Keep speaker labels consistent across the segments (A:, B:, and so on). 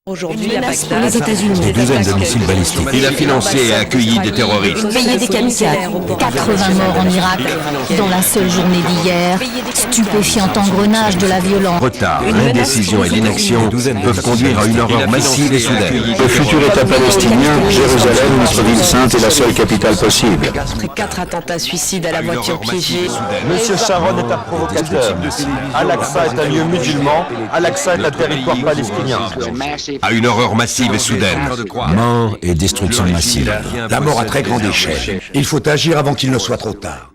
A: Aujourd'hui,
B: Une menace pour les États-Unis.
C: Des dizaines de missiles balistiques.
D: Il a financé et accueilli des terroristes.
B: Payé des kamikazes. 80 morts en Irak. Dans la seule journée d'hier, stupéfiant engrenage de la violence.
C: Retard, l'indécision et l'inaction peuvent conduire à une horreur massive et soudaine.
E: Le futur État palestinien, Jérusalem, notre ville sainte, est la seule capitale possible.
A: Après 4 attentats suicides à la voiture piégée.
F: Monsieur Sharon est un provocateur. Al-Aqsa est un lieu musulman. Al-Aqsa est un territoire palestinien.
D: À une horreur massive et soudaine.
C: Mort et destruction massive.
G: La mort à très grande échelle. Il faut agir avant qu'il ne soit trop tard.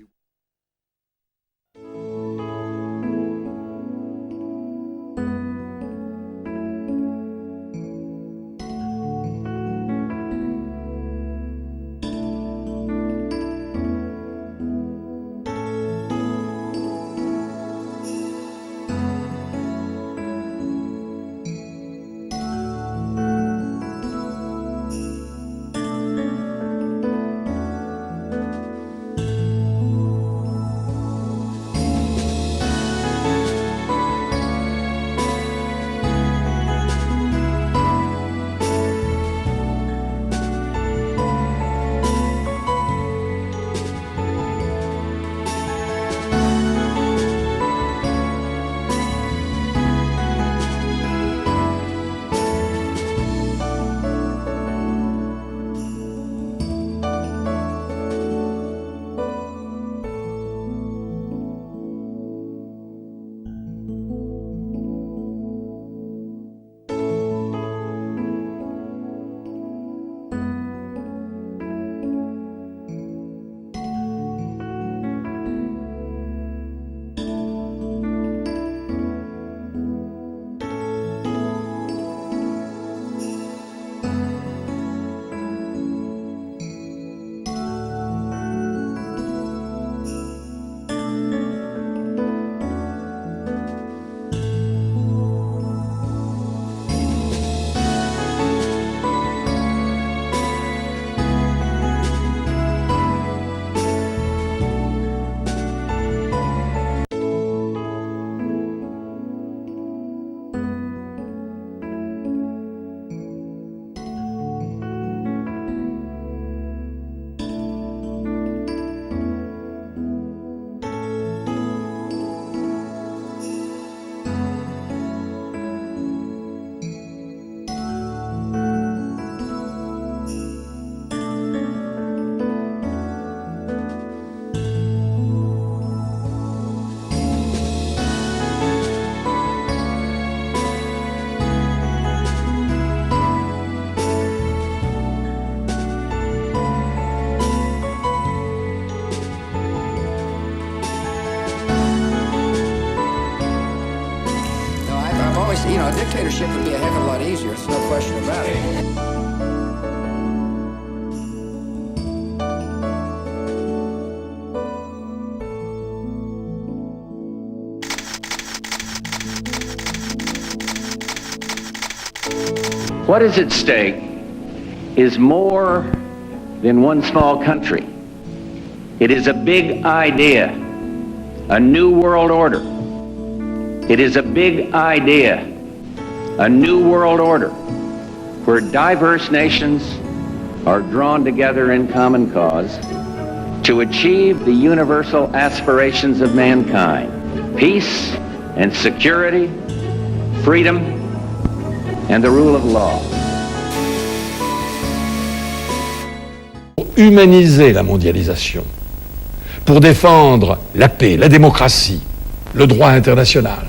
H: A dictatorship would be a heck of a lot easier, there's no question about it.
I: What is at stake is more than one small country. It is a big idea, a new world order. It is a big idea, a new world order, where diverse nations are drawn together in common cause to achieve the universal aspirations of mankind: peace and security, freedom, and the rule of law.
J: Pour humaniser la mondialisation, pour défendre la paix, la démocratie, le droit international.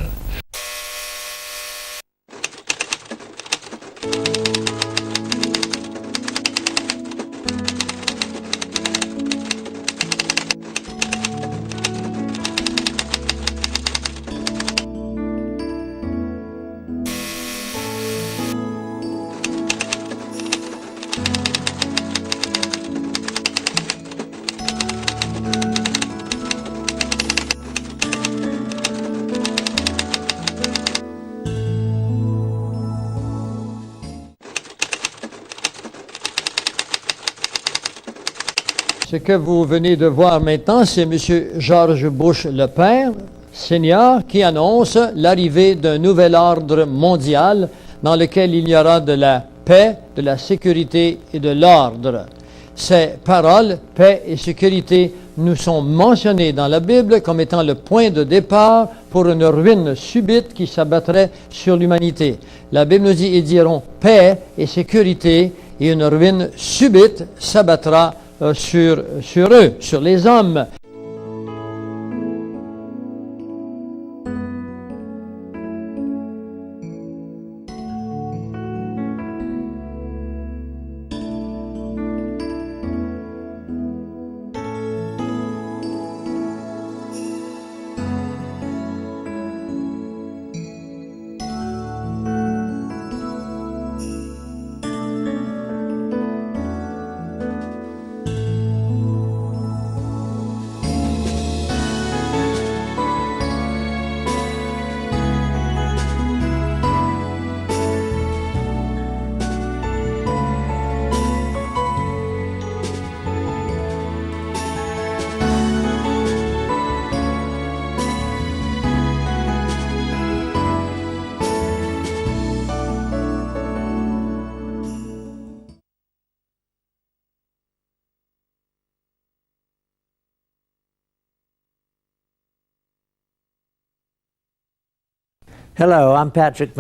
K: Ce que vous venez de voir maintenant, c'est M. George Bush le père, senior, qui annonce l'arrivée d'un nouvel ordre mondial dans lequel il y aura de la paix, de la sécurité et de l'ordre. Ces paroles, paix et sécurité, nous sont mentionnées dans la Bible comme étant le point de départ pour une ruine subite qui s'abattrait sur l'humanité. La Bible nous dit, ils diront paix et sécurité, et une ruine subite s'abattra sur eux, sur les hommes.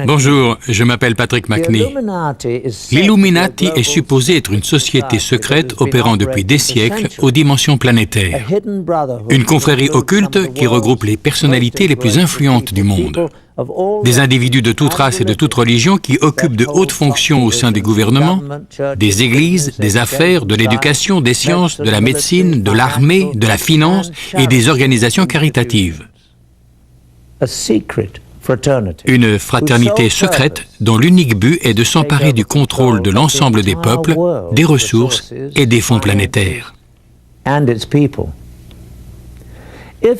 L: Bonjour, je m'appelle Patrick McNee. L'Illuminati est supposé être une société secrète opérant depuis des siècles aux dimensions planétaires. Une confrérie occulte qui regroupe les personnalités les plus influentes du monde. Des individus de toute race et de toute religion qui occupent de hautes fonctions au sein des gouvernements, des églises, des affaires, de l'éducation, des sciences, de la médecine, de l'armée, de la finance et des organisations caritatives. Une fraternité secrète dont l'unique but est de s'emparer du contrôle de l'ensemble des peuples, des ressources et des fonds planétaires.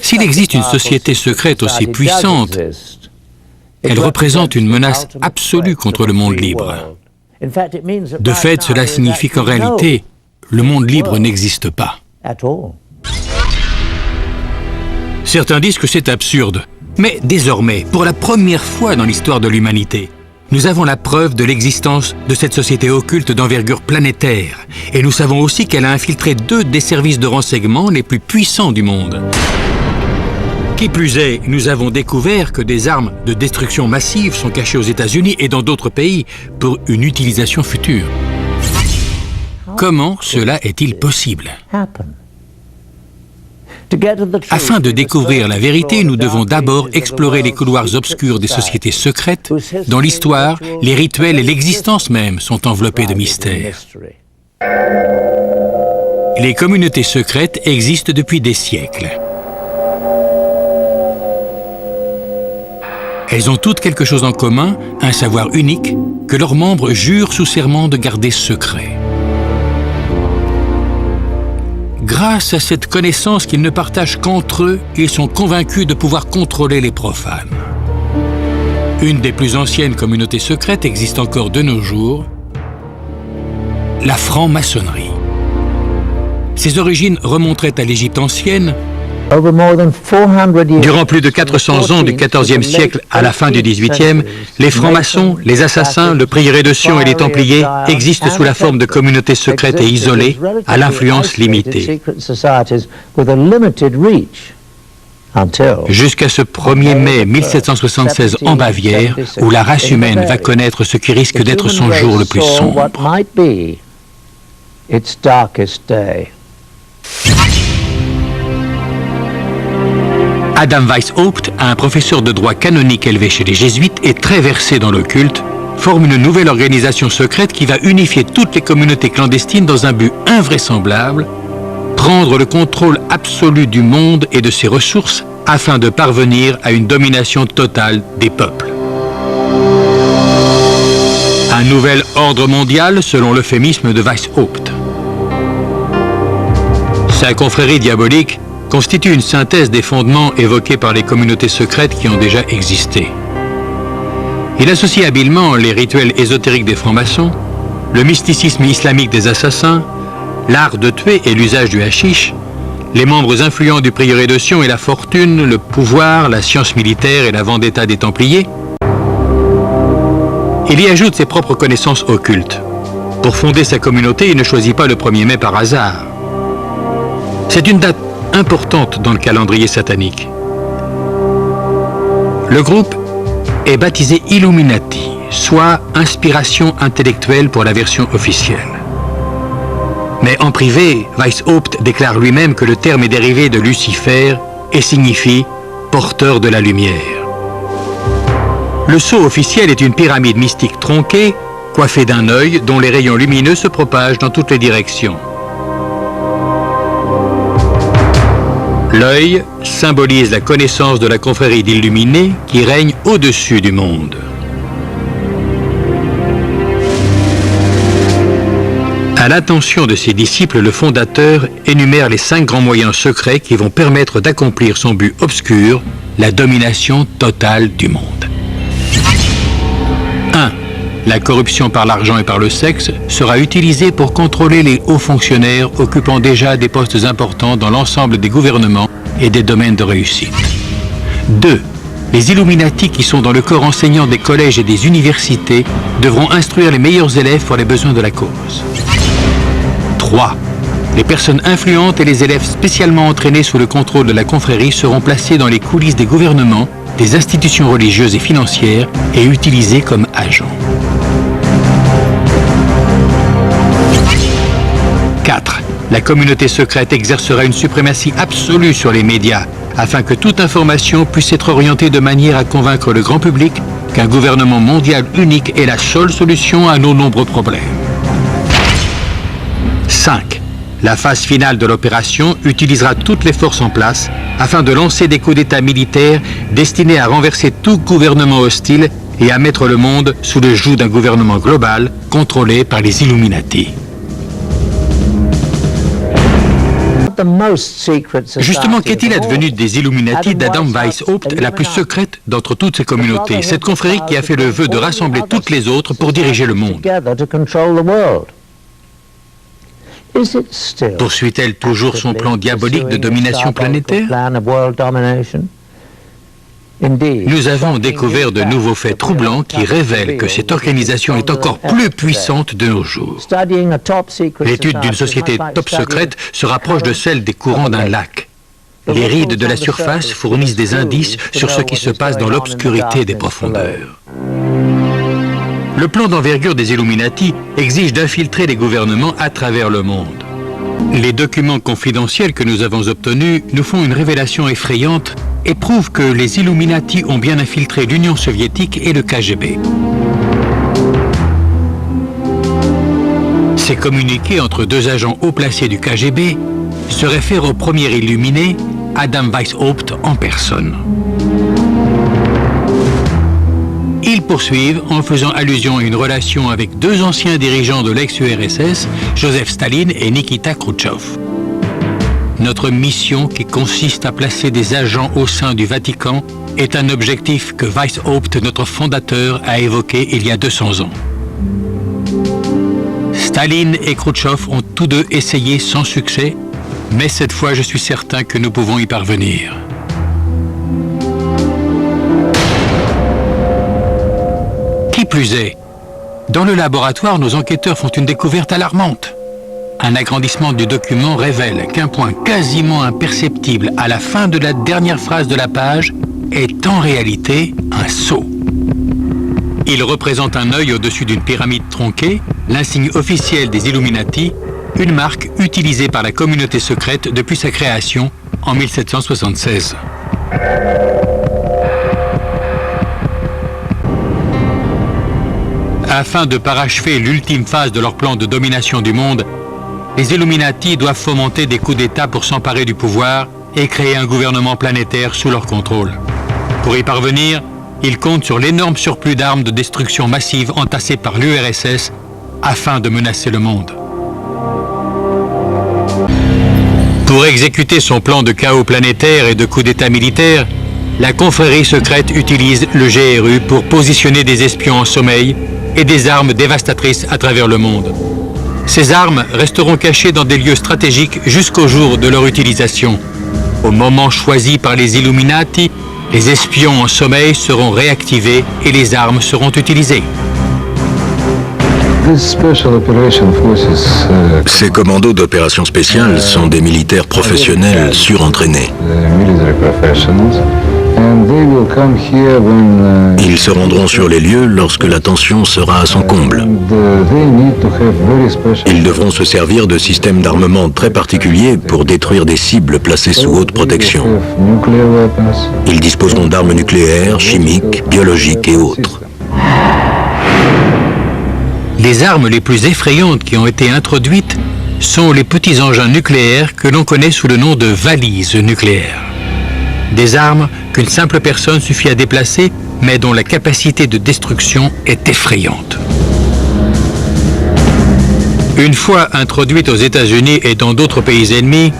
L: S'il existe une société secrète aussi puissante, elle représente une menace absolue contre le monde libre. De fait, cela signifie qu'en réalité, le monde libre n'existe pas. Certains disent que c'est absurde. Mais désormais, pour la première fois dans l'histoire de l'humanité, nous avons la preuve de l'existence de cette société occulte d'envergure planétaire. Et nous savons aussi qu'elle a infiltré 2 des services de renseignement les plus puissants du monde. Qui plus est, nous avons découvert que des armes de destruction massive sont cachées aux États-Unis et dans d'autres pays pour une utilisation future. Comment cela est-il possible ? Afin de découvrir la vérité, nous devons d'abord explorer les couloirs obscurs des sociétés secrètes, dont l'histoire, les rituels et l'existence même sont enveloppés de mystères. Les communautés secrètes existent depuis des siècles. Elles ont toutes quelque chose en commun, un savoir unique, que leurs membres jurent sous serment de garder secret. Grâce à cette connaissance qu'ils ne partagent qu'entre eux, ils sont convaincus de pouvoir contrôler les profanes. Une des plus anciennes communautés secrètes existe encore de nos jours, la franc-maçonnerie. Ses origines remonteraient à l'Égypte ancienne. Durant plus de 400 ans du XIVe siècle à la fin du XVIIIe, les francs-maçons, les assassins, le prieuré de Sion et les templiers existent sous la forme de communautés secrètes et isolées, à l'influence limitée. Jusqu'à ce 1er mai 1776 en Bavière, où la race humaine va connaître ce qui risque d'être son jour le plus sombre. Adam Weishaupt, un professeur de droit canonique élevé chez les jésuites et très versé dans l'occulte, forme une nouvelle organisation secrète qui va unifier toutes les communautés clandestines dans un but invraisemblable, prendre le contrôle absolu du monde et de ses ressources afin de parvenir à une domination totale des peuples. Un nouvel ordre mondial selon l'euphémisme de Weishaupt. Sa confrérie diabolique constitue une synthèse des fondements évoqués par les communautés secrètes qui ont déjà existé. Il associe habilement les rituels ésotériques des francs-maçons, le mysticisme islamique des assassins, l'art de tuer et l'usage du hashish, les membres influents du prieuré de Sion et la fortune, le pouvoir, la science militaire et la vendetta des Templiers. Il y ajoute ses propres connaissances occultes. Pour fonder sa communauté, il ne choisit pas le 1er mai par hasard. C'est une date importante dans le calendrier satanique. Le groupe est baptisé Illuminati, soit inspiration intellectuelle pour la version officielle. Mais en privé, Weishaupt déclare lui-même que le terme est dérivé de Lucifer et signifie « porteur de la lumière ». Le sceau officiel est une pyramide mystique tronquée, coiffée d'un œil dont les rayons lumineux se propagent dans toutes les directions. L'œil symbolise la connaissance de la confrérie d'illuminés qui règne au-dessus du monde. À l'attention de ses disciples, le fondateur énumère les 5 grands moyens secrets qui vont permettre d'accomplir son but obscur, la domination totale du monde. 1. La corruption par l'argent et par le sexe sera utilisée pour contrôler les hauts fonctionnaires occupant déjà des postes importants dans l'ensemble des gouvernements et des domaines de réussite. 2. Les Illuminati qui sont dans le corps enseignant des collèges et des universités devront instruire les meilleurs élèves pour les besoins de la cause. 3. Les personnes influentes et les élèves spécialement entraînés sous le contrôle de la confrérie seront placés dans les coulisses des gouvernements, des institutions religieuses et financières et utilisés comme agents. 4. La communauté secrète exercera une suprématie absolue sur les médias afin que toute information puisse être orientée de manière à convaincre le grand public qu'un gouvernement mondial unique est la seule solution à nos nombreux problèmes. 5. La phase finale de l'opération utilisera toutes les forces en place afin de lancer des coups d'État militaires destinés à renverser tout gouvernement hostile et à mettre le monde sous le joug d'un gouvernement global contrôlé par les Illuminati. Justement, qu'est-il advenu des Illuminati d'Adam Weishaupt, la plus secrète d'entre toutes ces communautés, cette confrérie qui a fait le vœu de rassembler toutes les autres pour diriger le monde? Poursuit-elle toujours son plan diabolique de domination planétaire? Nous avons découvert de nouveaux faits troublants qui révèlent que cette organisation est encore plus puissante de nos jours. L'étude d'une société top secrète se rapproche de celle des courants d'un lac. Les rides de la surface fournissent des indices sur ce qui se passe dans l'obscurité des profondeurs. Le plan d'envergure des Illuminati exige d'infiltrer les gouvernements à travers le monde. Les documents confidentiels que nous avons obtenus nous font une révélation effrayante et prouvent que les Illuminati ont bien infiltré l'Union soviétique et le KGB. Ces communiqués entre 2 agents haut placés du KGB se réfèrent au premier illuminé, Adam Weishaupt en personne. Ils poursuivent en faisant allusion à une relation avec 2 anciens dirigeants de l'ex-URSS, Joseph Staline et Nikita Khrouchtchev. Notre mission, qui consiste à placer des agents au sein du Vatican, est un objectif que Weishaupt, notre fondateur, a évoqué il y a 200 ans. Staline et Khrouchtchev ont tous 2 essayé sans succès, mais cette fois je suis certain que nous pouvons y parvenir. Qui plus est, dans le laboratoire, nos enquêteurs font une découverte alarmante. Un agrandissement du document révèle qu'un point quasiment imperceptible à la fin de la dernière phrase de la page est en réalité un sceau. Il représente un œil au-dessus d'une pyramide tronquée, l'insigne officiel des Illuminati, une marque utilisée par la communauté secrète depuis sa création en 1776. Afin de parachever l'ultime phase de leur plan de domination du monde, les Illuminati doivent fomenter des coups d'État pour s'emparer du pouvoir et créer un gouvernement planétaire sous leur contrôle. Pour y parvenir, ils comptent sur l'énorme surplus d'armes de destruction massive entassées par l'URSS afin de menacer le monde. Pour exécuter son plan de chaos planétaire et de coup d'État militaire, la confrérie secrète utilise le GRU pour positionner des espions en sommeil et des armes dévastatrices à travers le monde. Ces armes resteront cachées dans des lieux stratégiques jusqu'au jour de leur utilisation. Au moment choisi par les Illuminati, les espions en sommeil seront réactivés et les armes seront utilisées.
M: Ces commandos d'opération spéciale sont des militaires professionnels surentraînés. Ils se rendront sur les lieux lorsque la tension sera à son comble. Ils devront se servir de systèmes d'armement très particuliers pour détruire des cibles placées sous haute protection. Ils disposeront d'armes nucléaires, chimiques, biologiques et autres.
L: Les armes les plus effrayantes qui ont été introduites sont les petits engins nucléaires que l'on connaît sous le nom de valises nucléaires. Des armes qu'une simple personne suffit à déplacer, mais dont la capacité de destruction est effrayante. Une fois introduites aux États-Unis et dans d'autres pays ennemis,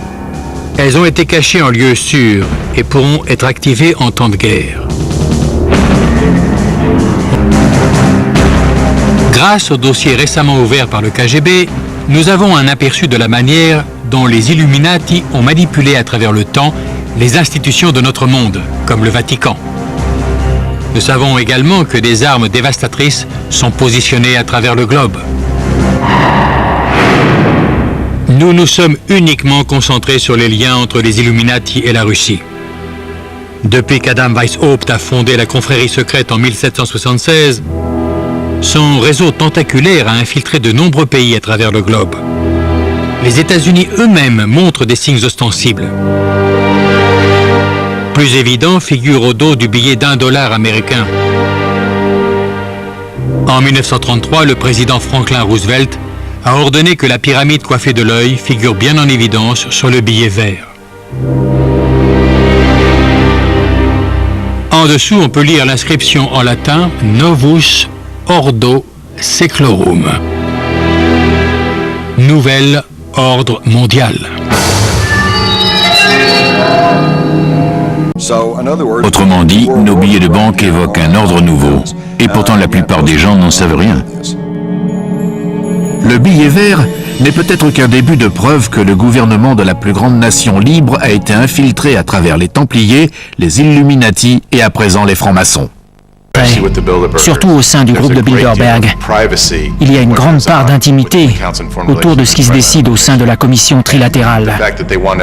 L: elles ont été cachées en lieu sûr et pourront être activées en temps de guerre. Grâce au dossier récemment ouvert par le KGB, nous avons un aperçu de la manière dont les Illuminati ont manipulé à travers le temps les institutions de notre monde, comme le Vatican. Nous savons également que des armes dévastatrices sont positionnées à travers le globe. Nous nous sommes uniquement concentrés sur les liens entre les Illuminati et la Russie. Depuis qu'Adam Weishaupt a fondé la confrérie secrète en 1776, son réseau tentaculaire a infiltré de nombreux pays à travers le globe. Les États-Unis eux-mêmes montrent des signes ostensibles. Plus évident figure au dos du billet d'$1 américain. En 1933, le président Franklin Roosevelt a ordonné que la pyramide coiffée de l'œil figure bien en évidence sur le billet vert. En dessous, on peut lire l'inscription en latin « Novus Ordo Seclorum », nouvel ordre mondial.
E: Autrement dit, nos billets de banque évoquent un ordre nouveau, et pourtant la plupart des gens n'en savent rien. Le billet vert n'est peut-être qu'un début de preuve que le gouvernement de la plus grande nation libre a été infiltré à travers les Templiers, les Illuminati et à présent les francs-maçons.
N: Surtout au sein du groupe de Bilderberg. Il y a une grande part d'intimité autour de ce qui se décide au sein de la commission trilatérale.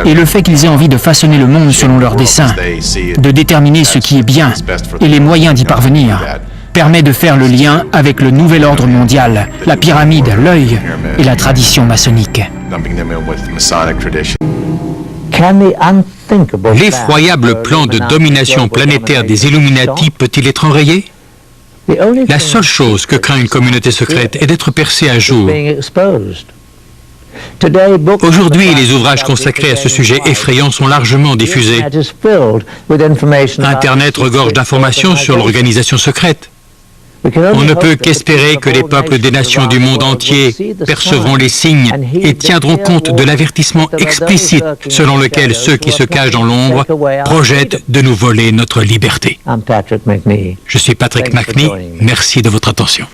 N: Et le fait qu'ils aient envie de façonner le monde selon leurs desseins, de déterminer ce qui est bien et les moyens d'y parvenir, permet de faire le lien avec le nouvel ordre mondial, la pyramide, l'œil et la tradition maçonnique.
L: L'effroyable plan de domination planétaire des Illuminati peut-il être enrayé? La seule chose que craint une communauté secrète est d'être percée à jour. Aujourd'hui, les ouvrages consacrés à ce sujet effrayant sont largement diffusés. Internet regorge d'informations sur l'organisation secrète. On ne peut qu'espérer que les peuples des nations du monde entier percevront les signes et tiendront compte de l'avertissement explicite selon lequel ceux qui se cachent dans l'ombre projettent de nous voler notre liberté. Je suis Patrick McNee, merci de votre attention.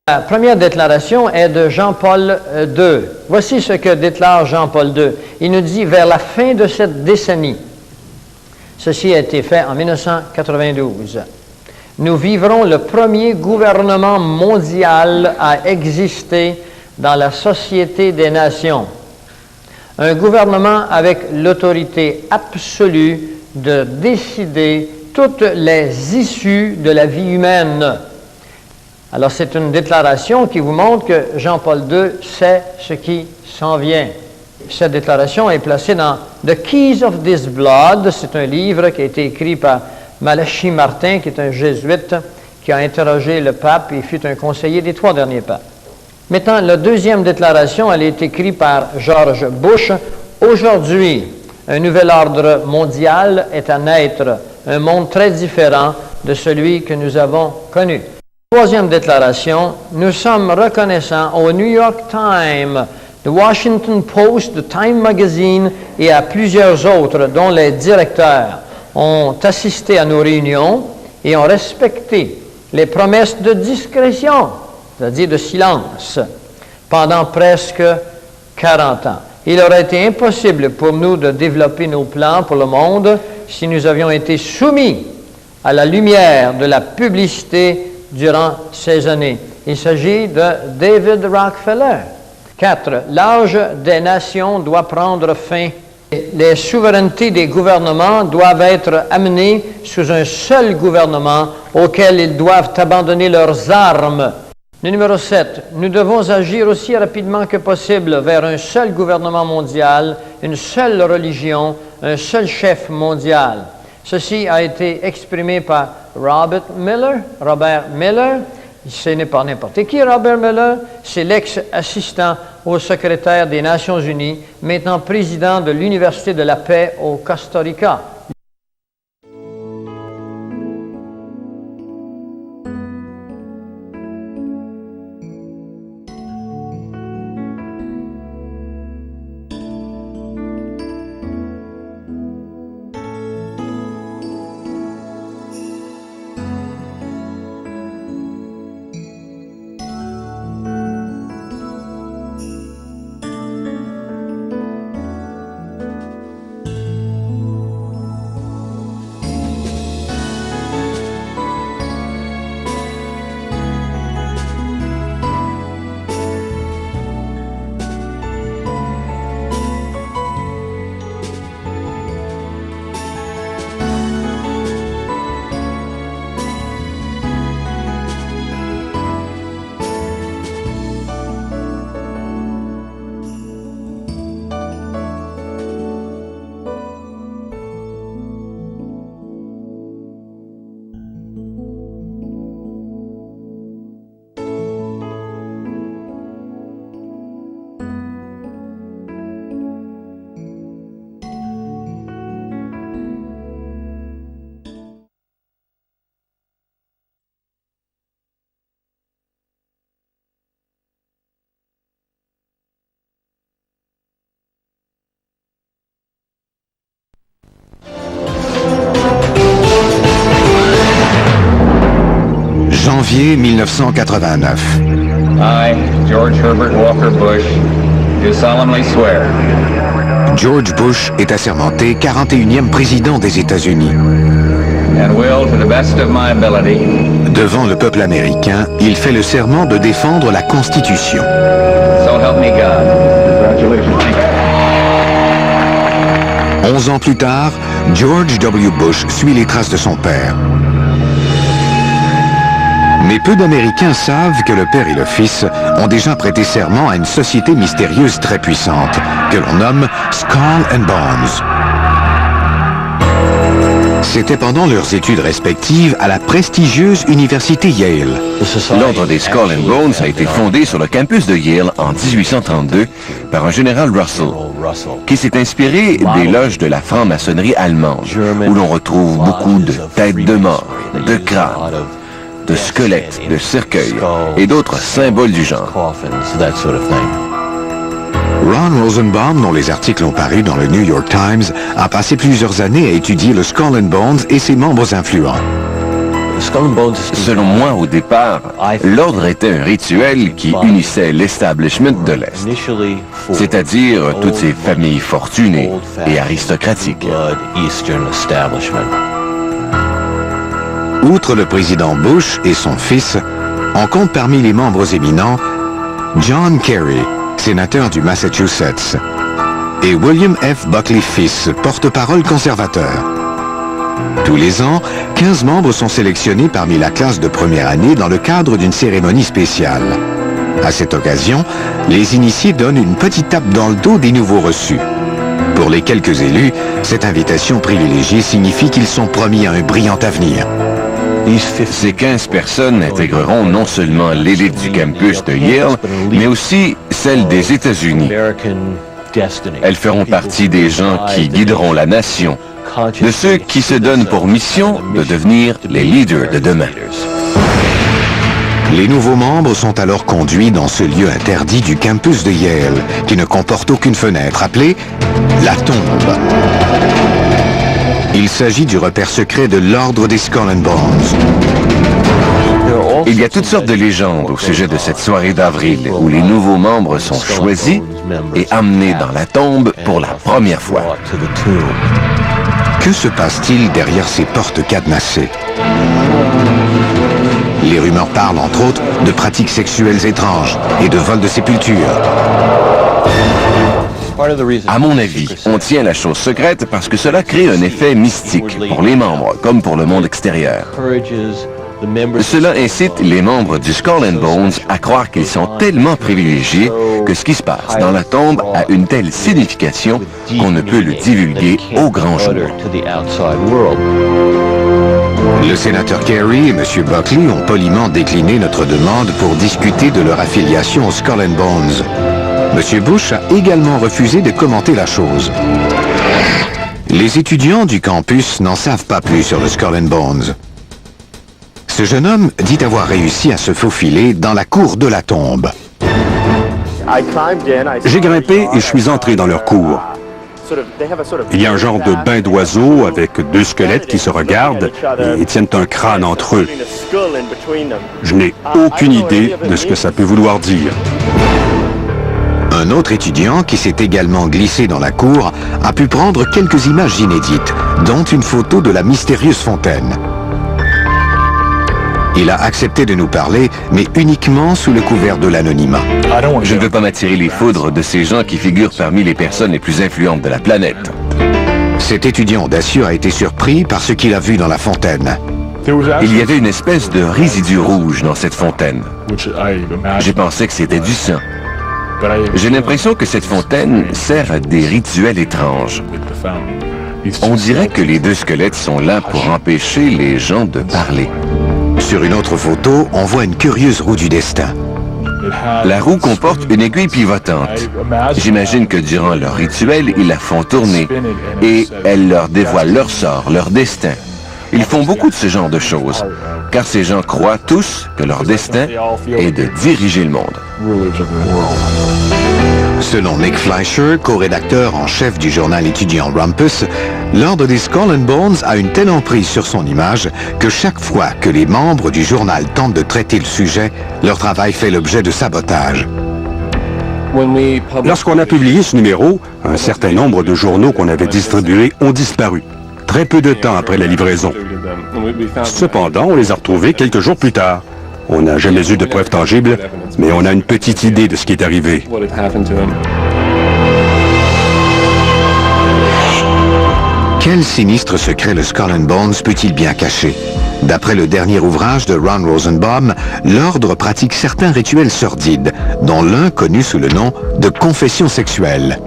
K: La première déclaration est de Jean-Paul II. Voici ce que déclare Jean-Paul II. Il nous dit, vers la fin de cette décennie, ceci a été fait en 1992, nous vivrons le premier gouvernement mondial à exister dans la Société des Nations. Un gouvernement avec l'autorité absolue de décider toutes les issues de la vie humaine. Alors, c'est une déclaration qui vous montre que Jean-Paul II sait ce qui s'en vient. Cette déclaration est placée dans The Keys of This Blood. C'est un livre qui a été écrit par Malachi Martin, qui est un jésuite, qui a interrogé le pape et fut un conseiller des 3 derniers papes. Maintenant, la deuxième déclaration, elle est écrite par George Bush. Aujourd'hui, un nouvel ordre mondial est à naître, un monde très différent de celui que nous avons connu. Troisième déclaration, nous sommes reconnaissants au New York Times, The Washington Post, The Time Magazine et à plusieurs autres dont les directeurs ont assisté à nos réunions et ont respecté les promesses de discrétion, c'est-à-dire de silence, pendant presque 40 ans. Il aurait été impossible pour nous de développer nos plans pour le monde si nous avions été soumis à la lumière de la publicité durant ces années. Il s'agit de David Rockefeller. 4. L'âge des nations doit prendre fin. Les souverainetés des gouvernements doivent être amenées sous un seul gouvernement auquel ils doivent abandonner leurs armes. Numéro 7. Nous devons agir aussi rapidement que possible vers un seul gouvernement mondial, une seule religion, un seul chef mondial. Ceci a été exprimé par Robert Miller. Ce n'est pas n'importe qui, Robert Miller, c'est l'ex-assistant au secrétaire des Nations Unies, maintenant président de l'Université de la paix au Costa Rica.
G: Janvier 1989.
O: I, George Herbert Walker Bush, do solemnly swear.
G: George Bush est assermenté 41e président des États-Unis.
O: And will, to the best of my ability,
G: devant le peuple américain, il fait le serment de défendre la Constitution.
O: So help me God. Congratulations.
G: 11 ans plus tard, George W. Bush suit les traces de son père. Mais peu d'Américains savent que le père et le fils ont déjà prêté serment à une société mystérieuse très puissante, que l'on nomme Skull and Bones. C'était pendant leurs études respectives à la prestigieuse université Yale.
C: L'ordre des Skull and Bones a été fondé sur le campus de Yale en 1832 par un général Russell, qui s'est inspiré des loges de la franc-maçonnerie allemande, où l'on retrouve beaucoup de têtes de mort, de crânes, de squelettes, de cercueils et d'autres symboles du genre.
G: Ron Rosenbaum, dont les articles ont paru dans le New York Times, a passé plusieurs années à étudier le Skull and Bones et ses membres influents.
C: Selon moi, au départ, l'ordre était un rituel qui unissait l'establishment de l'Est, c'est-à-dire toutes ces familles fortunées et aristocratiques.
G: Outre le président Bush et son fils, on compte parmi les membres éminents John Kerry, sénateur du Massachusetts, et William F. Buckley fils, porte-parole conservateur. Tous les ans, 15 membres sont sélectionnés parmi la classe de première année dans le cadre d'une cérémonie spéciale. À cette occasion, les initiés donnent une petite tape dans le dos des nouveaux reçus. Pour les quelques élus, cette invitation privilégiée signifie qu'ils sont promis à un brillant avenir.
C: Ces 15 personnes intégreront non seulement l'élite du campus de Yale, mais aussi celle des États-Unis. Elles feront partie des gens qui guideront la nation, de ceux qui se donnent pour mission de devenir les leaders de demain.
G: Les nouveaux membres sont alors conduits dans ce lieu interdit du campus de Yale, qui ne comporte aucune fenêtre, appelé la tombe. Il s'agit du repère secret de l'ordre des Skull and Bones.
C: Il y a toutes sortes de légendes au sujet de cette soirée d'avril où les nouveaux membres sont choisis et amenés dans la tombe pour la première fois.
G: Que se passe-t-il derrière ces portes cadenassées? Les rumeurs parlent, entre autres, de pratiques sexuelles étranges et de vols de sépultures.
C: À mon avis, on tient la chose secrète parce que cela crée un effet mystique pour les membres comme pour le monde extérieur. Cela incite les membres du Skull and Bones à croire qu'ils sont tellement privilégiés que ce qui se passe dans la tombe a une telle signification qu'on ne peut le divulguer au grand jour.
G: Le sénateur Kerry et M. Buckley ont poliment décliné notre demande pour discuter de leur affiliation au Skull and Bones. M. Bush a également refusé de commenter la chose. Les étudiants du campus n'en savent pas plus sur le Skull and Bones. Ce jeune homme dit avoir réussi à se faufiler dans la cour de la tombe.
P: J'ai grimpé et je suis entré dans leur cour. Il y a un genre de bain d'oiseaux avec deux squelettes qui se regardent et tiennent un crâne entre eux. Je n'ai aucune idée de ce que ça peut vouloir dire.
G: Un autre étudiant qui s'est également glissé dans la cour a pu prendre quelques images inédites, dont une photo de la mystérieuse fontaine. Il a accepté de nous parler, mais uniquement sous le couvert de l'anonymat.
C: Je ne veux pas m'attirer les foudres de ces gens qui figurent parmi les personnes les plus influentes de la planète.
G: Cet étudiant audacieux a été surpris par ce qu'il a vu dans la fontaine.
C: Il y avait une espèce de résidu rouge dans cette fontaine. J'ai pensé que c'était du sang. J'ai l'impression que cette fontaine sert à des rituels étranges. On dirait que les deux squelettes sont là pour empêcher les gens de parler.
G: Sur une autre photo, on voit une curieuse roue du destin.
C: La roue comporte une aiguille pivotante. J'imagine que durant leur rituel, ils la font tourner et elle leur dévoile leur sort, leur destin. Ils font beaucoup de ce genre de choses, car ces gens croient tous que leur destin est de diriger le monde.
G: Selon Nick Fleischer, co-rédacteur en chef du journal étudiant Rumpus, l'ordre des Skull and Bones a une telle emprise sur son image que chaque fois que les membres du journal tentent de traiter le sujet, leur travail fait l'objet de sabotage.
P: Lorsqu'on a publié ce numéro, un certain nombre de journaux qu'on avait distribués ont disparu, très peu de temps après la livraison. Cependant, on les a retrouvés quelques jours plus tard. On n'a jamais eu de preuves tangibles, mais on a une petite idée de ce qui est arrivé.
G: Quel sinistre secret le Skull and Bones peut-il bien cacher? D'après le dernier ouvrage de Ron Rosenbaum, l'ordre pratique certains rituels sordides, dont l'un connu sous le nom de confession sexuelle.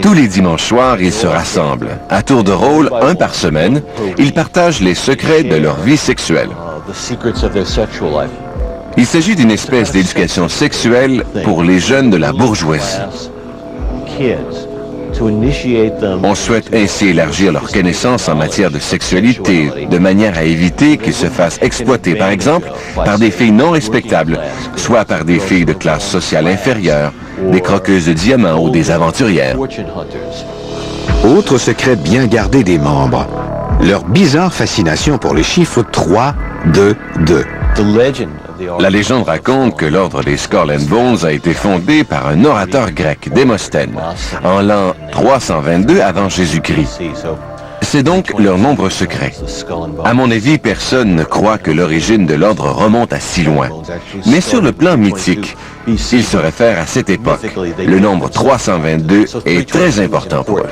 C: Tous les dimanches soirs, ils se rassemblent. À tour de rôle, un par semaine, ils partagent les secrets de leur vie sexuelle. Il s'agit d'une espèce d'éducation sexuelle pour les jeunes de la bourgeoisie. On souhaite ainsi élargir leurs connaissances en matière de sexualité, de manière à éviter qu'ils se fassent exploiter, par exemple, par des filles non respectables, soit par des filles de classe sociale inférieure, des croqueuses de diamants ou des aventurières.
G: Autre secret bien gardé des membres, leur bizarre fascination pour les chiffres 3, 2, 2.
C: La légende raconte que l'ordre des Skull and Bones a été fondé par un orateur grec, Démosthène, en l'an 322 avant Jésus-Christ. C'est donc leur nombre secret. À mon avis, personne ne croit que l'origine de l'ordre remonte à si loin. Mais sur le plan mythique, il se réfère à cette époque. Le nombre 322 est très important pour eux.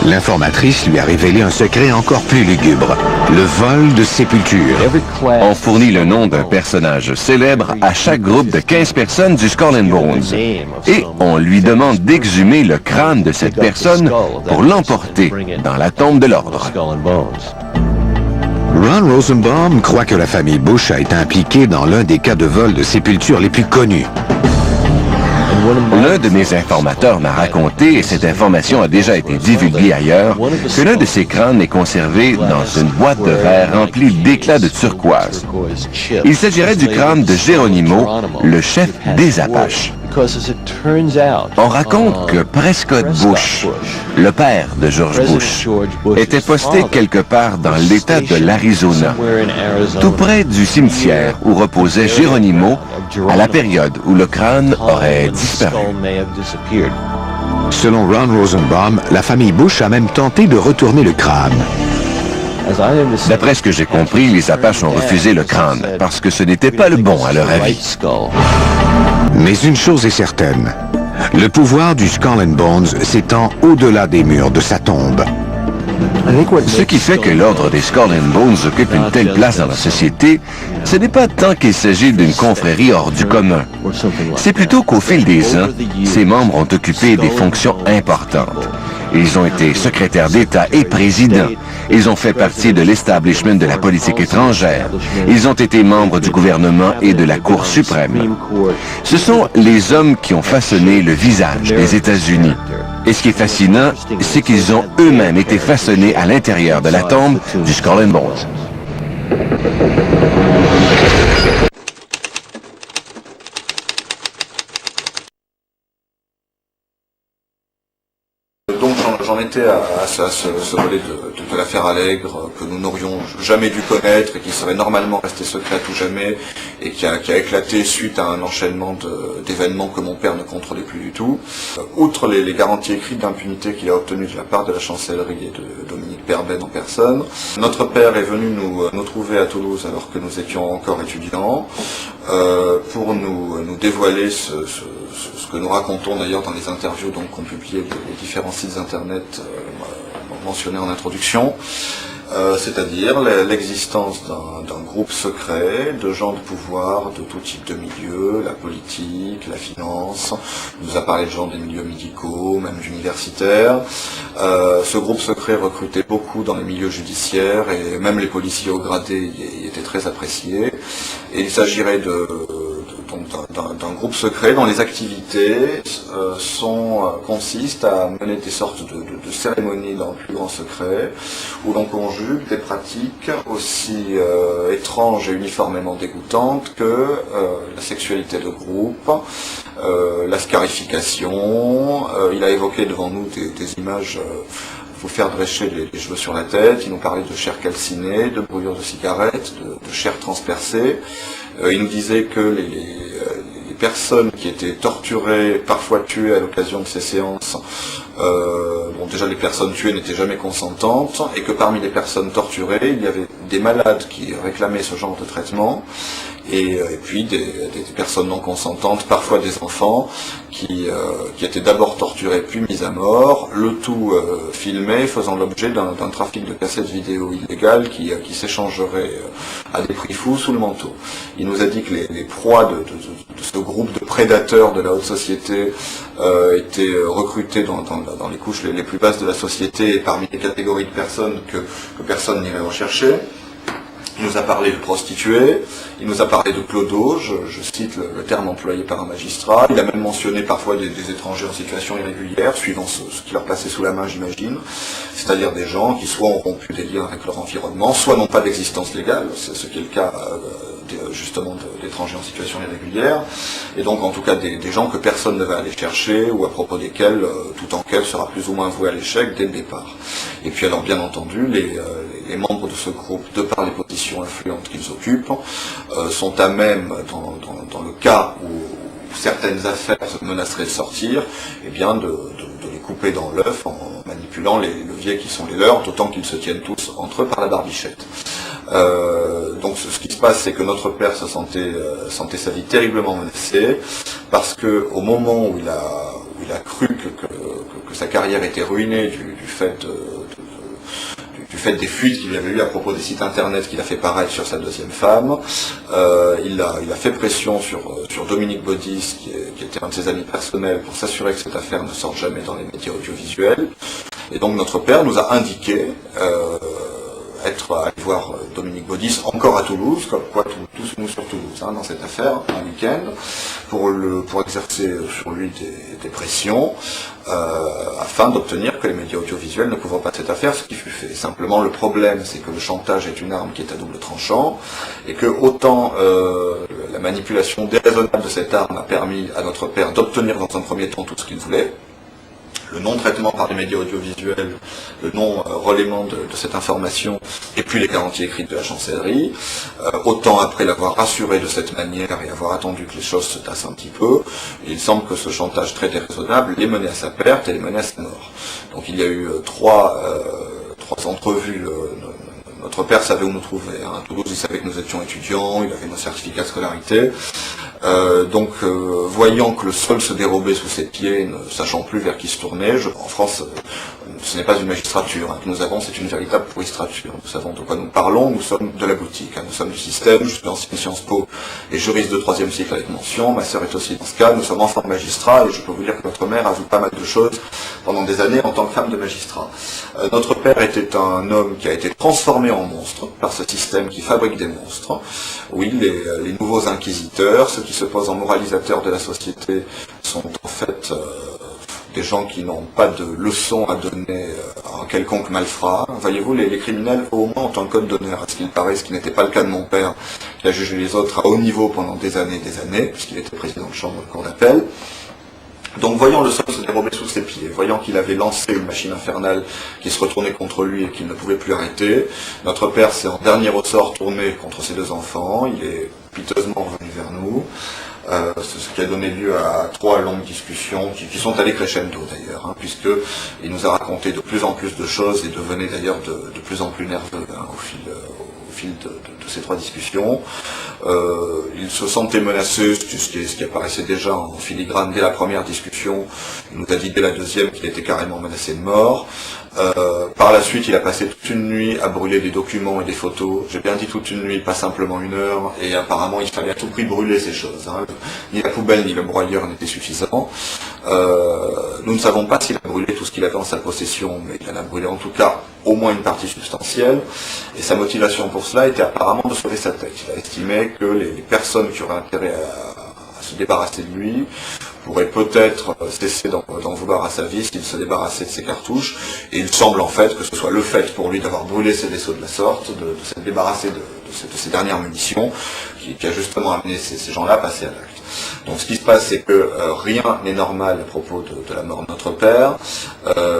G: L'informatrice lui a révélé un secret encore plus lugubre, le vol de sépulture.
C: On fournit le nom d'un personnage célèbre à chaque groupe de 15 personnes du Skull and Bones. Et on lui demande d'exhumer le crâne de cette personne pour l'emporter dans la tombe de l'ordre.
G: Ron Rosenbaum croit que la famille Bush a été impliquée dans l'un des cas de vol de sépulture les plus connus.
C: L'un de mes informateurs m'a raconté, et cette information a déjà été divulguée ailleurs, que l'un de ces crânes est conservé dans une boîte de verre remplie d'éclats de turquoise. Il s'agirait du crâne de Geronimo, le chef des Apaches. On raconte que Prescott Bush, le père de George Bush, était posté quelque part dans l'État de l'Arizona, tout près du cimetière où reposait Geronimo à la période où le crâne aurait disparu.
G: Selon Ron Rosenbaum, la famille Bush a même tenté de retourner le crâne.
C: D'après ce que j'ai compris, les Apaches ont refusé le crâne parce que ce n'était pas le bon à leur avis.
G: Mais une chose est certaine, le pouvoir du Skull and Bones s'étend au-delà des murs de sa tombe.
C: Ce qui fait que l'ordre des Skull and Bones occupe une telle place dans la société, ce n'est pas tant qu'il s'agit d'une confrérie hors du commun. C'est plutôt qu'au fil des ans, ses membres ont occupé des fonctions importantes. Ils ont été secrétaires d'État et présidents. Ils ont fait partie de l'establishment de la politique étrangère. Ils ont été membres du gouvernement et de la Cour suprême. Ce sont les hommes qui ont façonné le visage des États-Unis. Et ce qui est fascinant, c'est qu'ils ont eux-mêmes été façonnés à l'intérieur de la tombe du Skull and Bones.
Q: Donc j'en étais à ce volet de l'affaire Allègre que nous n'aurions jamais dû connaître et qui serait normalement resté secret à tout jamais et qui a éclaté suite à un enchaînement d'événements que mon père ne contrôlait plus du tout. Outre les garanties écrites d'impunité qu'il a obtenues de la part de la chancellerie et de Dominique Perben en personne, notre père est venu nous trouver à Toulouse alors que nous étions encore étudiants pour nous dévoiler ce que nous racontons d'ailleurs dans les interviews qu'ont publié les différents sites internet mentionnés en introduction, c'est-à-dire l'existence d'un groupe secret de gens de pouvoir de tout type de milieux, la politique, la finance, il nous a parlé de gens des milieux médicaux, même universitaires. Ce groupe secret recrutait beaucoup dans les milieux judiciaires et même les policiers haut gradés y étaient très appréciés. Et il s'agirait d'un groupe secret dont les activités consistent à mener des sortes de cérémonies dans le plus grand secret, où l'on conjugue des pratiques aussi étranges et uniformément dégoûtantes que la sexualité de groupe, la scarification. Il a évoqué devant nous des images vous faire dresser les cheveux sur la tête. Il nous parlait de chair calcinée, de brûlures de cigarettes, de chair transpercée. Il nous disait que les personnes qui étaient torturées, parfois tuées à l'occasion de ces séances, déjà les personnes tuées n'étaient jamais consentantes, et que parmi les personnes torturées, il y avait des malades qui réclamaient ce genre de traitement, et puis des personnes non consentantes, parfois des enfants, qui étaient d'abord torturés puis mis à mort, le tout filmé, faisant l'objet d'un trafic de cassettes vidéo illégales qui s'échangerait à des prix fous sous le manteau. Il nous a dit que les proies de ce groupe de prédateurs de la haute société étaient recrutés dans les couches les plus basses de la société et parmi les catégories de personnes que personne n'irait rechercher. Il nous a parlé de prostituées, il nous a parlé de clodos, je cite le terme employé par un magistrat. Il a même mentionné parfois des étrangers en situation irrégulière, suivant ce qui leur passait sous la main, j'imagine. C'est-à-dire des gens qui soit ont rompu des liens avec leur environnement, soit n'ont pas d'existence légale, c'est ce qui est le cas justement d'étrangers en situation irrégulière, et donc en tout cas des gens que personne ne va aller chercher ou à propos desquels toute enquête sera plus ou moins vouée à l'échec dès le départ. Et puis alors bien entendu les membres de ce groupe, de par les positions influentes qu'ils occupent, sont à même dans le cas où certaines affaires menaceraient de sortir, eh bien de les couper dans l'œuf en manipulant les leviers qui sont les leurs, d'autant qu'ils se tiennent tous entre eux par la barbichette. Donc ce qui se passe, c'est que notre père se sentait sa vie terriblement menacée, parce que au moment où il a cru que sa carrière était ruinée du fait des fuites qu'il avait eues à propos des sites internet qu'il a fait paraître sur sa deuxième femme, il a fait pression sur Dominique Baudis, qui était un de ses amis personnels, pour s'assurer que cette affaire ne sorte jamais dans les médias audiovisuels. Et donc notre père nous a indiqué être allé voir Dominique Baudis, encore à Toulouse, comme quoi tous nous sur Toulouse, dans cette affaire, un week-end, pour exercer sur lui des pressions, afin d'obtenir que les médias audiovisuels ne couvrent pas cette affaire, ce qui fut fait. Simplement, le problème, c'est que le chantage est une arme qui est à double tranchant, et que autant la manipulation déraisonnable de cette arme a permis à notre père d'obtenir dans un premier temps tout ce qu'il voulait. Le non-traitement par les médias audiovisuels, le non-relayement de cette information, et puis les garanties écrites de la chancellerie. Autant après l'avoir rassuré de cette manière et avoir attendu que les choses se tassent un petit peu, il semble que ce chantage très déraisonnable l'ait mené à sa perte et l'ait mené à sa mort. Donc il y a eu trois entrevues. Notre père savait où nous trouver. À Toulouse, il savait que nous étions étudiants, il avait nos certificats de scolarité. Voyant que le sol se dérobait sous ses pieds, ne sachant plus vers qui se tourner, en France, ce n'est pas une magistrature que nous avons, c'est une véritable pourristrature. Nous savons de quoi nous parlons, nous sommes de la boutique, nous sommes du système, je suis ancien Sciences Po et juriste de 3e cycle avec mention, ma sœur est aussi dans ce cas, nous sommes enfants de magistrats et je peux vous dire que notre mère a vu pas mal de choses pendant des années en tant que femme de magistrat. Notre père était un homme qui a été transformé en monstre par ce système qui fabrique des monstres. Oui, les nouveaux inquisiteurs, ceux qui se posent en moralisateurs de la société, sont en fait des gens qui n'ont pas de leçons à donner à quelconque malfrat. Voyez-vous, les criminels, au moins, ont un code d'honneur, à ce qu'il paraît, ce qui n'était pas le cas de mon père, qui a jugé les autres à haut niveau pendant des années, puisqu'il était président de chambre de cour d'appel. Donc voyant le sol se dérober sous ses pieds, voyant qu'il avait lancé une machine infernale qui se retournait contre lui et qu'il ne pouvait plus arrêter, notre père s'est en dernier ressort tourné contre ses 2 enfants, il est piteusement revenu vers nous, ce qui a donné lieu à 3 longues discussions qui sont allées crescendo d'ailleurs, puisqu'il nous a raconté de plus en plus de choses et devenait d'ailleurs de plus en plus nerveux au fil de ces 3 discussions. Il se sentait menacé, ce qui apparaissait déjà en filigrane dès la première discussion. Il nous a dit dès la deuxième qu'il était carrément menacé de mort. Par la suite, il a passé toute une nuit à brûler des documents et des photos. J'ai bien dit toute une nuit, pas simplement 1 heure, et apparemment il fallait à tout prix brûler ces choses. Ni la poubelle ni le broyeur n'étaient suffisants. Nous ne savons pas s'il a brûlé tout ce qu'il avait en sa possession, mais il en a brûlé en tout cas au moins une partie substantielle, et sa motivation pour cela était apparemment de sauver sa tête. Il a estimé que les personnes qui auraient intérêt à se débarrasser de lui pourraient peut-être cesser d'en vouloir à sa vie s'il se débarrassait de ses cartouches, et il semble en fait que ce soit le fait pour lui d'avoir brûlé ses vaisseaux de la sorte, de s'être débarrassé de ces dernières munitions, qui a justement amené ces gens-là à passer à l'acte. Donc ce qui se passe, c'est que rien n'est normal à propos de la mort de notre père.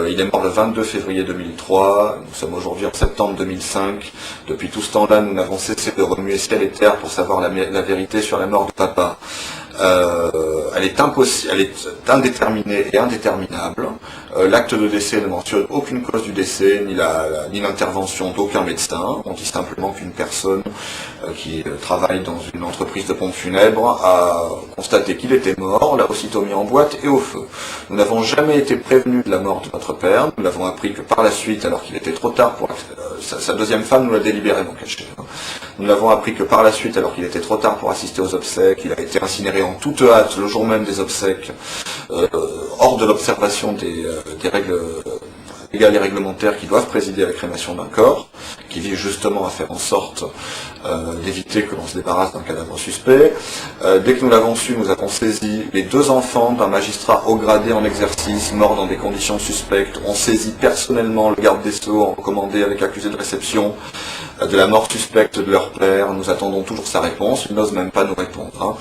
Q: Il est mort le 22 février 2003, nous sommes aujourd'hui en septembre 2005. Depuis tout ce temps-là, nous n'avons cessé de remuer ciel et terre pour savoir la vérité sur la mort de papa. Elle est indéterminée et indéterminable. L'acte de décès ne mentionne aucune cause du décès, ni l'intervention d'aucun médecin. On dit simplement qu'une personne qui travaille dans une entreprise de pompes funèbres a constaté qu'il était mort, l'a aussitôt mis en boîte et au feu. Nous n'avons jamais été prévenus de la mort de notre père, nous l'avons appris que par la suite, alors qu'il était trop tard pour... sa deuxième femme nous l'a délibérément caché. Nous l'avons appris que par la suite, alors qu'il était trop tard pour assister aux obsèques, il a été incinéré en toute hâte le jour même des obsèques, hors de l'observation des règles légales et réglementaires qui doivent présider à la crémation d'un corps, qui visent justement à faire en sorte d'éviter que l'on se débarrasse d'un cadavre suspect. Dès que nous l'avons su, nous avons saisi les 2 enfants d'un magistrat haut gradé en exercice, mort dans des conditions suspectes. On saisit personnellement le garde des Sceaux en recommandé avec accusé de réception de la mort suspecte de leur père. Nous attendons toujours sa réponse, il n'ose même pas nous répondre.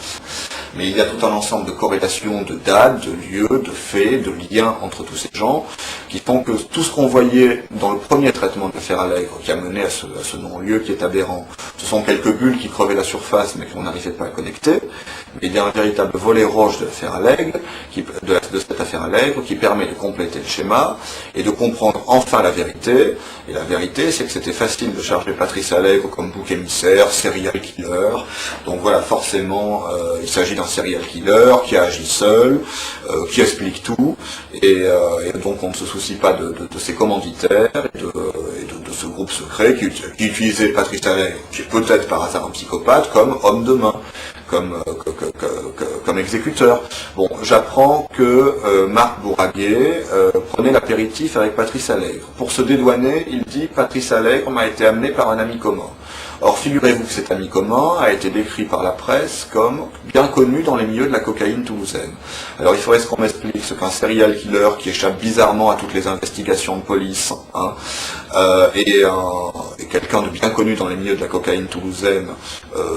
Q: Mais il y a tout un ensemble de corrélations, de dates, de lieux, de faits, de liens entre tous ces gens, qui font que tout ce qu'on voyait dans le premier traitement de l'affaire Allègre, qui a mené à ce non-lieu qui est aberrant, ce sont quelques bulles qui crevaient la surface mais qu'on n'arrivait pas à connecter. Mais il y a un véritable volet roche de l'affaire Allègre, de cette affaire Allègre, qui permet de compléter le schéma et de comprendre enfin la vérité. Et la vérité, c'est que c'était facile de charger Patrice Allègre comme bouc émissaire, serial killer. Donc voilà, forcément, il s'agit d'un serial killer qui a agi seul, qui explique tout, et donc on ne se soucie pas de ses commanditaires et de ce groupe secret qui utilisait Patrice Allègre, qui est peut-être par hasard un psychopathe, comme homme de main, comme exécuteur. Bon, j'apprends que Marc Bourraguet prenait l'apéritif avec Patrice Allègre. Pour se dédouaner, il dit « Patrice Allègre m'a été amené par un ami commun ». Or, figurez-vous que cet ami commun a été décrit par la presse comme bien connu dans les milieux de la cocaïne toulousaine. Alors, il faudrait qu'on m'explique ce qu'un serial killer qui échappe bizarrement à toutes les investigations de police, hein, et quelqu'un de bien connu dans les milieux de la cocaïne toulousaine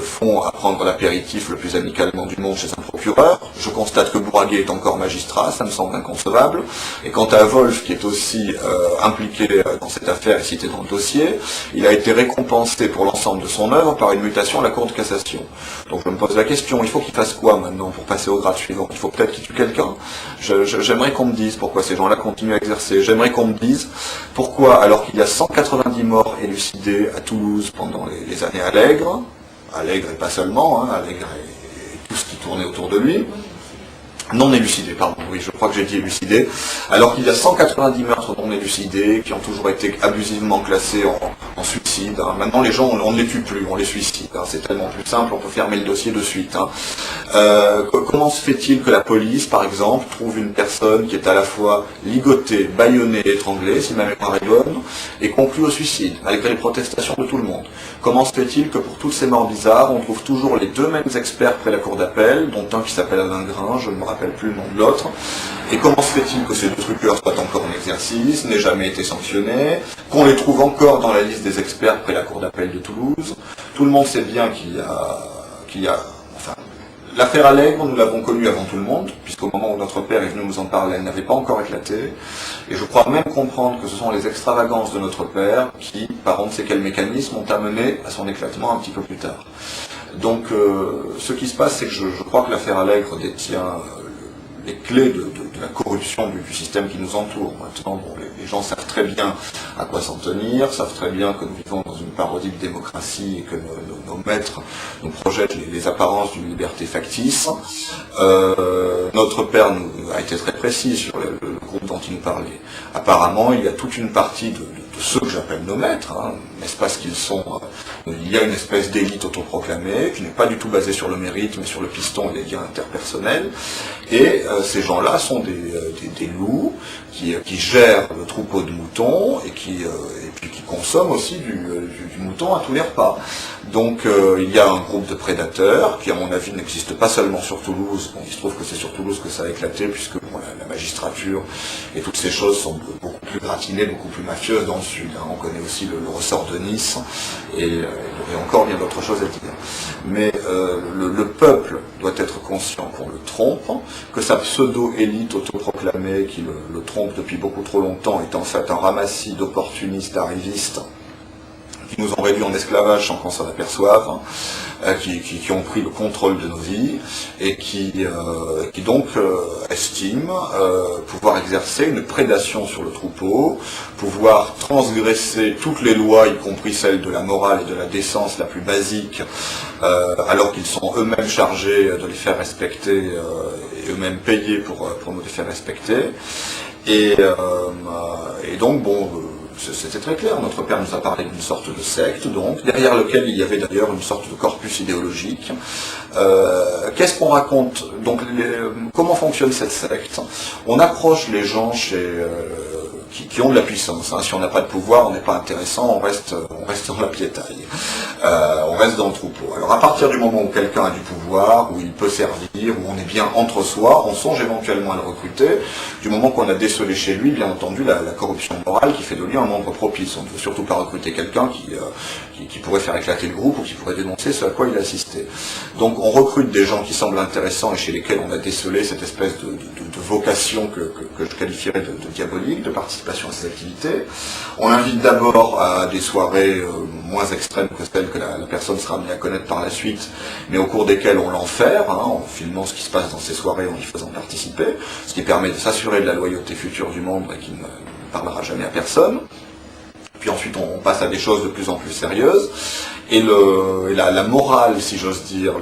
Q: font à prendre l'apéritif le plus amicalement du monde chez un procureur. Je constate que Bourraguet est encore magistrat, ça me semble inconcevable. Et quant à Wolf, qui est aussi impliqué dans cette affaire et cité dans le dossier, il a été récompensé pour l'ensemble de son œuvre par une mutation à la Cour de cassation. Donc je me pose la question, il faut qu'il fasse quoi maintenant pour passer au grade suivant? Il faut peut-être qu'il tue quelqu'un. J'aimerais qu'on me dise pourquoi ces gens-là continuent à exercer. J'aimerais qu'on me dise pourquoi, alors qu'il y a 190 morts élucidés à Toulouse pendant les années Allègre et pas seulement, hein, Allègre et tout ce qui tournait autour de lui, non élucidés, pardon, oui, je crois que j'ai dit élucidés, alors qu'il y a 190 meurtres non élucidés qui ont toujours été abusivement classés en suicide. Hein. Maintenant, les gens, on ne les tue plus, on les suicide. Hein. C'est tellement plus simple, on peut fermer le dossier de suite. Hein. Comment se fait-il que la police, par exemple, trouve une personne qui est à la fois ligotée, bâillonnée, étranglée, si ma mémoire est bonne, et conclut au suicide, malgré les protestations de tout le monde? Comment se fait-il que pour toutes ces morts bizarres, on trouve toujours les deux mêmes experts près la cour d'appel, dont un qui s'appelle Alain Grain, je ne me rappelle plus le nom de l'autre, et comment se fait-il que ces deux truqueurs soient encore en exercice, n'aient jamais été sanctionnés, qu'on les trouve encore dans la liste des experts près la cour d'appel de Toulouse? Tout le monde sait bien qu'il y a enfin, l'affaire Allègre, nous l'avons connue avant tout le monde, puisqu'au moment où notre père est venu nous en parler, elle n'avait pas encore éclaté, et je crois même comprendre que ce sont les extravagances de notre père qui, par on ne sait quel mécanisme, ont amené à son éclatement un petit peu plus tard. Donc, ce qui se passe, c'est que je crois que l'affaire Allègre détient les clés de la corruption du système qui nous entoure. Maintenant, bon, les gens savent très bien à quoi s'en tenir, savent très bien que nous vivons dans une parodie de démocratie et que nos maîtres nous projettent les apparences d'une liberté factice. Notre père a été très précis sur le groupe dont il nous parlait. Apparemment, il y a toute une partie de ceux que j'appelle nos maîtres, hein, n'est-ce pas ce qu'ils sont, il y a une espèce d'élite autoproclamée qui n'est pas du tout basée sur le mérite mais sur le piston et les liens interpersonnels, et ces gens-là sont des loups qui gèrent le troupeau de moutons et puis qui consomment aussi du mouton à tous les repas. Donc il y a un groupe de prédateurs qui à mon avis n'existe pas seulement sur Toulouse. Bon, il se trouve que c'est sur Toulouse que ça a éclaté puisque bon, la magistrature et toutes ces choses sont beaucoup plus gratinées, beaucoup plus mafieuses dans le sud. Hein. On connaît aussi le ressort de Nice et il y aurait encore bien d'autres choses à dire. Mais le peuple doit être conscient qu'on le trompe, que sa pseudo-élite autoproclamée qui le trompe depuis beaucoup trop longtemps est en fait un ramassis d'opportunistes arrivistes qui nous ont réduits en esclavage sans qu'on s'en aperçoive, qui ont pris le contrôle de nos vies et qui donc estiment pouvoir exercer une prédation sur le troupeau, pouvoir transgresser toutes les lois, y compris celles de la morale et de la décence la plus basique, alors qu'ils sont eux-mêmes chargés de les faire respecter et eux-mêmes payés pour nous les faire respecter. Et donc, bon, c'était très clair, notre père nous a parlé d'une sorte de secte, donc, derrière lequel il y avait d'ailleurs une sorte de corpus idéologique. Qu'est-ce qu'on raconte? Donc, comment fonctionne cette secte? On approche les gens qui ont de la puissance. Hein. Si on n'a pas de pouvoir, on n'est pas intéressant, on reste dans la piétaille. On reste dans le troupeau. Alors à partir du moment où quelqu'un a du pouvoir, où il peut servir, où on est bien entre soi, on songe éventuellement à le recruter. Du moment qu'on a décelé chez lui, bien entendu, la corruption morale qui fait de lui un membre propice. On ne veut surtout pas recruter quelqu'un qui pourrait faire éclater le groupe ou qui pourrait dénoncer ce à quoi il assistait. Donc on recrute des gens qui semblent intéressants et chez lesquels on a décelé cette espèce de vocation que je qualifierais de diabolique, de participation à ces activités. On invite d'abord à des soirées moins extrêmes que celles que la personne sera amenée à connaître par la suite, mais au cours desquelles on l'enferme, hein, en filmant ce qui se passe dans ces soirées, en y faisant participer, ce qui permet de s'assurer de la loyauté future du membre et qui ne parlera jamais à personne. Puis ensuite on passe à des choses de plus en plus sérieuses, et la morale, si j'ose dire,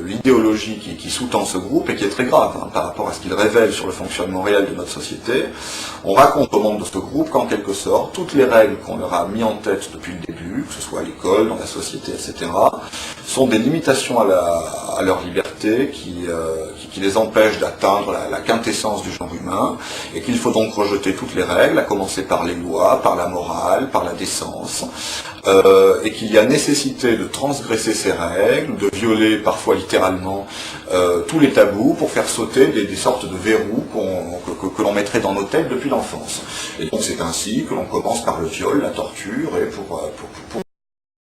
Q: l'idéologie qui sous-tend ce groupe, et qui est très grave hein, par rapport à ce qu'il révèle sur le fonctionnement réel de notre société, on raconte aux membres de ce groupe qu'en quelque sorte, toutes les règles qu'on leur a mis en tête depuis le début, que ce soit à l'école, dans la société, etc., sont des limitations à à leur liberté, qui les empêchent d'atteindre la quintessence du genre humain, et qu'il faut donc rejeter toutes les règles, à commencer par les lois, par la morale, par la décence, et qu'il y a nécessité de transgresser ces règles, de violer parfois littéralement tous les tabous pour faire sauter des sortes de verrous que l'on mettrait dans nos têtes depuis l'enfance. Et donc c'est ainsi que l'on commence par le viol, la torture, et pour